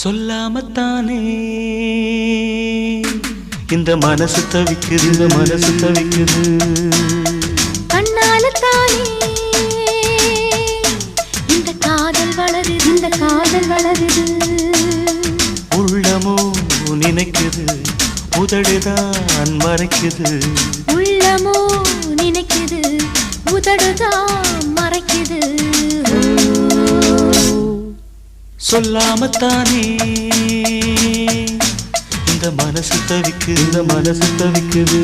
சொல்லாமத்தானே இந்த மனசு தவிக்குது, இந்த மனசு தவிக்குது. கண்ணால தானே இந்த காதல் வளருது, இந்த காதல் வளருது. உள்ளமோ நினைக்குது, உதடுதான் மறைக்குது. உள்ளமோ நினைக்குது, உதடுதான் மறைக்குது. சொல்லாமத்தானே இந்த மனசு தவிக்குது, இந்த மனசு தவிக்குது.